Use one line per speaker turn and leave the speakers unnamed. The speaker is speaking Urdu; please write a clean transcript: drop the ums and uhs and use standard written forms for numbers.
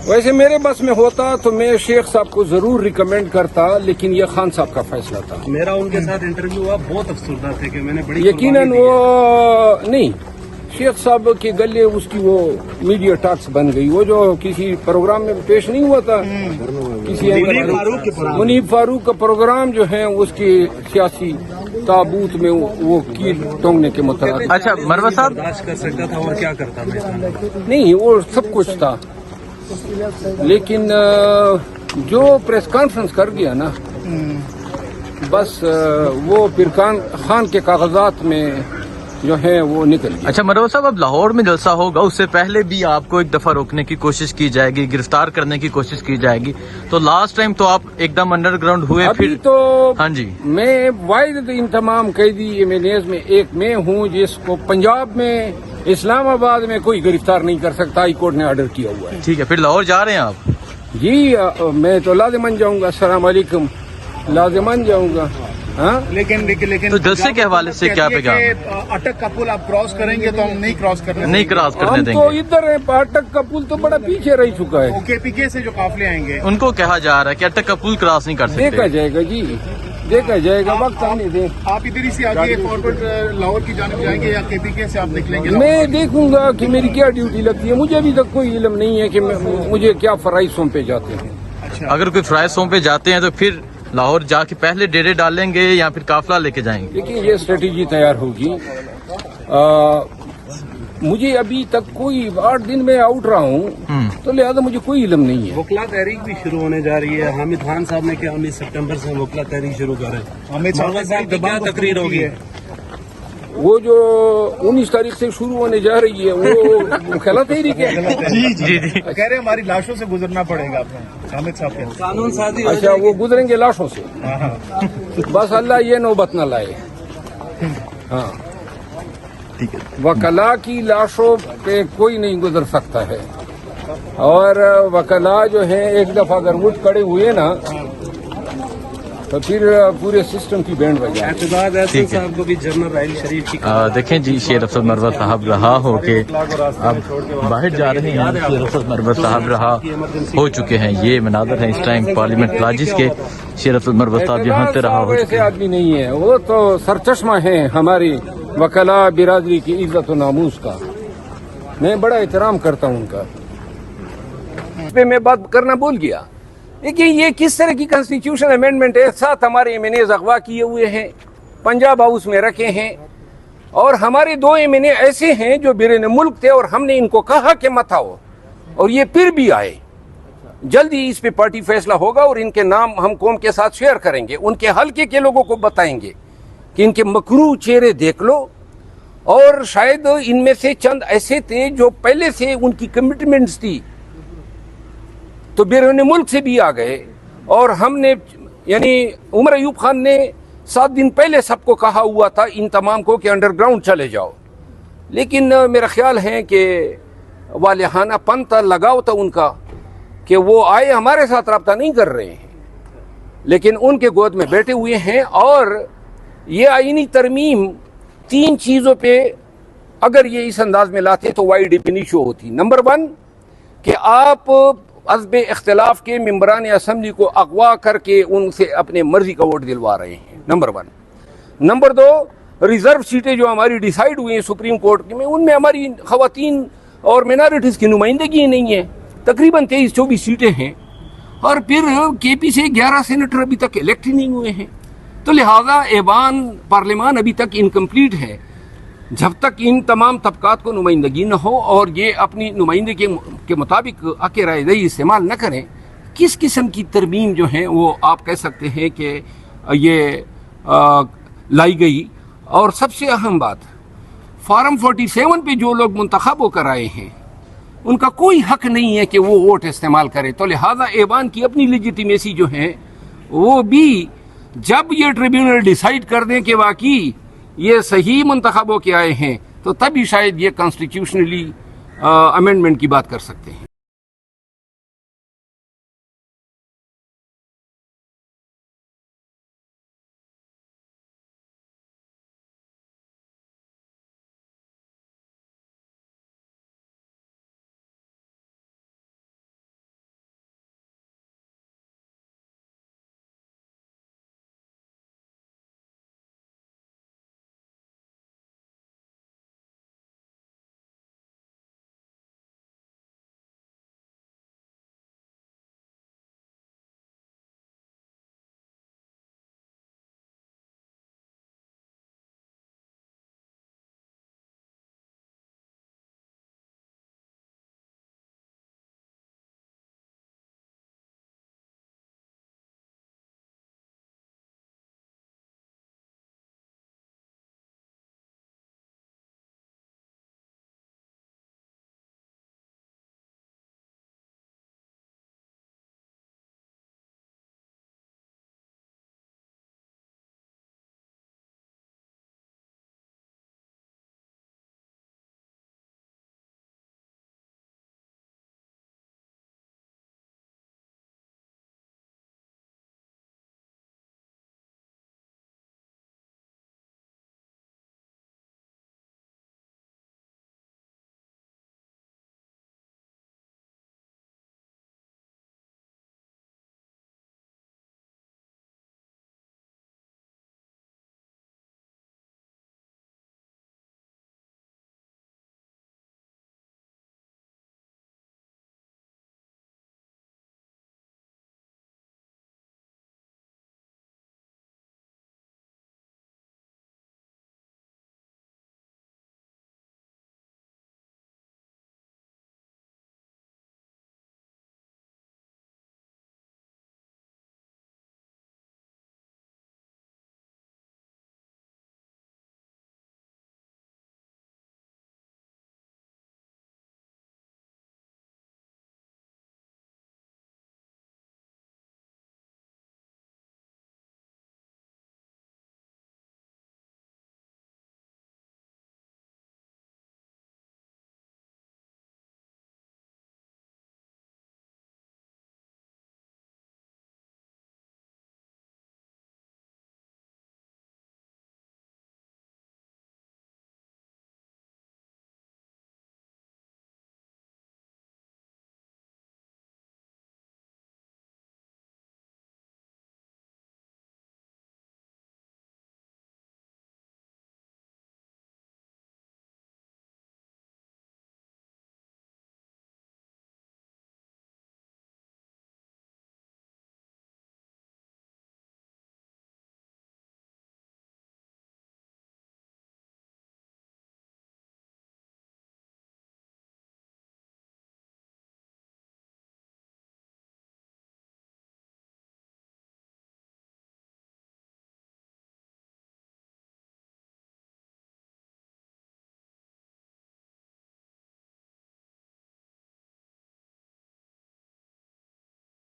ویسے میرے بس میں ہوتا تو میں شیخ صاحب کو ضرور ریکمینڈ کرتا، لیکن یہ خان صاحب کا فیصلہ تھا.
میرا ان کے ساتھ انٹرویو ہوا، بہت افسردہ تھے کہ میں نے بڑی
یقیناً وہ نہیں، شیخ صاحب کے گلے اس کی وہ میڈیا ٹاکس بن گئی. وہ جو کسی پروگرام میں پیش نہیں ہوا تھا، کسی منیب فاروق کا پروگرام جو ہے اس کے سیاسی تابوت میں وہ کیل ٹونگنے کے متعلق.
اچھا مروت صاحب،
برداشت کر سکتا تھا اور کیا کرتا میں.
نہیں، وہ سب کچھ تھا، لیکن جو پریس کانفرنس کر گیا نا، بس وہ پرکان خان کے کاغذات میں جو ہے وہ نکل گیا.
اچھا مروت صاحب، اب لاہور میں جلسہ ہوگا، اس سے پہلے بھی آپ کو ایک دفعہ روکنے کی کوشش کی جائے گی، گرفتار کرنے کی کوشش کی جائے گی. تو لاسٹ ٹائم تو آپ ایک دم انڈر گراؤنڈ ہوئے،
ابھی
پھر
تو
ہاں جی،
میں واحد ان تمام قیدی ایمینیز میں ایک میں ہوں جس کو پنجاب میں، اسلام آباد میں کوئی گرفتار نہیں کر سکتا. ہائی کورٹ نے آرڈر کیا ہوا ہے.
ٹھیک ہے. پھر لاہور جا رہے ہیں آپ؟
جی میں تو لازماً جاؤں گا. السلام علیکم. لازماً جاؤں گا. ہاں،
لیکن
تو جلسے کے حوالے سے کیا پیغام؟
اٹک کا پل آپ کراس کریں گے تو ہم نہیں کراس کرنے
نہیں کراس کرنے
ہم
دیں
تو
گے.
ادھر ہیں. اٹک کا پل تو بڑا پیچھے رہ چکا ہے.
کے پی کے سے جو قافلے آئیں گے
ان کو کہا جا رہا ہے کہ اٹک کا پل کراس نہیں کر
دیکھا
سکتے.
جائے گا جی، دیکھا جائے گا. وقت آنے دیں.
آپ ادھر ہی سے آگے فارورڈ لاہور کی جانب جائیں گے یا کے پی کے سے آپ نکلیں گے؟
میں دیکھوں گا کہ میری کیا ڈیوٹی لگتی ہے. مجھے ابھی تک کوئی علم نہیں ہے کہ مجھے کیا فرائض سونپے جاتے ہیں.
اچھا،
اگر کوئی فرائض پہ جاتے ہیں تو پھر لاہور جا کے پہلے ڈیرے ڈالیں گے یا پھر قافلہ لے کے جائیں گے؟
لیکن یہ اسٹریٹجی تیار ہوگی. مجھے ابھی تک کوئی 8 دن میں آؤٹ رہا ہوں، تو لہذا مجھے کوئی علم نہیں ہے.
وکلا تحریک بھی شروع ہونے جا رہی ہے. حامد خان صاحب نے کہا 19 ستمبر سے وکلا تحریک شروع کریں.
حامد
مروت صاحب کی کیا تقریر ہوگی؟
وہ جو 19 تاریخ سے شروع ہونے جا رہی ہے وہ خلا تحریک ہے.
جی جی.
کہہ رہے ہیں ہماری لاشوں سے گزرنا پڑے گا آپ کو حامد صاحب کے.
قانون سازی ہو
اچھا،
جائے
وہ گزریں گے لاشوں سے. بس اللہ یہ نوبت نہ لائے. ہاں،
ٹھیک ہے.
وکلا کی لاشوں پہ کوئی نہیں گزر سکتا ہے. اور وکلا جو ہے ایک دفعہ اگر اٹھ کھڑے ہوئے نا تو پھر پورے سسٹم کی بینڈ بجائے.
اعتماد احسن صاحب کو بھی جنرل راحیل شریف کی
دیکھیں جی، شیر افضل مروت صاحب رہا ہو کے اب باہر جا رہے ہیں. شیر افضل مروت صاحب رہا ہو چکے ہیں. یہ مناظر ہیں اس ٹائم پارلیمنٹ پلاجس کے. شیر افضل مروت صاحب یہاں سے رہا ہو چکے
ایسے
ہیں.
آدمی نہیں ہے. وہ تو سرچشمہ ہیں ہماری وکلا برادری کی عزت و ناموس کا. میں بڑا احترام کرتا ہوں ان کا. اس پہ میں بات کرنا بھول گیا. دیکھیے یہ کس طرح کی کانسٹیٹیوشن امینڈمنٹ ہے. 7 ہمارے ایم این اے اغوا کیے ہوئے ہیں، پنجاب ہاؤس میں رکھے ہیں، اور ہمارے 2 ایم این اے ایسے ہیں جو بیرون ملک تھے اور ہم نے ان کو کہا کہ مت آؤ اور یہ پھر بھی آئے. جلدی اس پہ پارٹی فیصلہ ہوگا اور ان کے نام ہم قوم کے ساتھ شیئر کریں گے. ان کے حلقے کے لوگوں کو بتائیں گے کہ ان کے مکروہ چہرے دیکھ لو. اور شاید ان میں سے چند ایسے تھے جو پہلے سے ان کی کمٹمنٹس تھی تو بیرون ملک سے بھی آ گئے. اور ہم نے یعنی عمر ایوب خان نے 7 دن پہلے سب کو کہا ہوا تھا ان تمام کو کہ انڈر گراؤنڈ چلے جاؤ. لیکن میرا خیال ہے کہ والہانہ پن تھا، لگاؤ تھا ان کا کہ وہ آئے، ہمارے ساتھ رابطہ نہیں کر رہے ہیں لیکن ان کے گود میں بیٹھے ہوئے ہیں. اور یہ آئینی ترمیم 3 چیزوں پہ اگر یہ اس انداز میں لاتے تو وائی ڈیفینیشن ہوتی. نمبر 1 کہ آپ حزب اختلاف کے ممبران اسمبلی کو اغوا کر کے ان سے اپنے مرضی کا ووٹ دلوا رہے ہیں، نمبر 1. نمبر 2 ریزرو سیٹیں جو ہماری ڈیسائیڈ ہوئی ہیں سپریم کورٹ میں، ان میں ہماری خواتین اور مینارٹیز کی نمائندگی نہیں ہے. تقریباً 23-24 سیٹیں ہیں اور پھر کے پی سے 11 سینیٹر ابھی تک الیکٹ ہی نہیں ہوئے ہیں. تو لہذا ایوان پارلیمان ابھی تک انکمپلیٹ ہے. جب تک ان تمام طبقات کو نمائندگی نہ ہو اور یہ اپنی نمائندگی کے مطابق حق رائے دہی استعمال نہ کریں، کس قسم کی ترمیم جو ہیں وہ آپ کہہ سکتے ہیں کہ یہ لائی گئی. اور سب سے اہم بات، فارم 47 پہ جو لوگ منتخب ہو کر آئے ہیں ان کا کوئی حق نہیں ہے کہ وہ ووٹ استعمال کرے. تو لہذا ایوان کی اپنی لیجیٹیمیسی جو ہے وہ بھی جب یہ ٹریبیونل ڈیسائیڈ کر دیں کہ واقعی یہ صحیح منتخب ہو کے آئے ہیں تو تبھی شاید یہ کانسٹیٹیوشنلی امینڈمنٹ کی بات کر سکتے ہیں.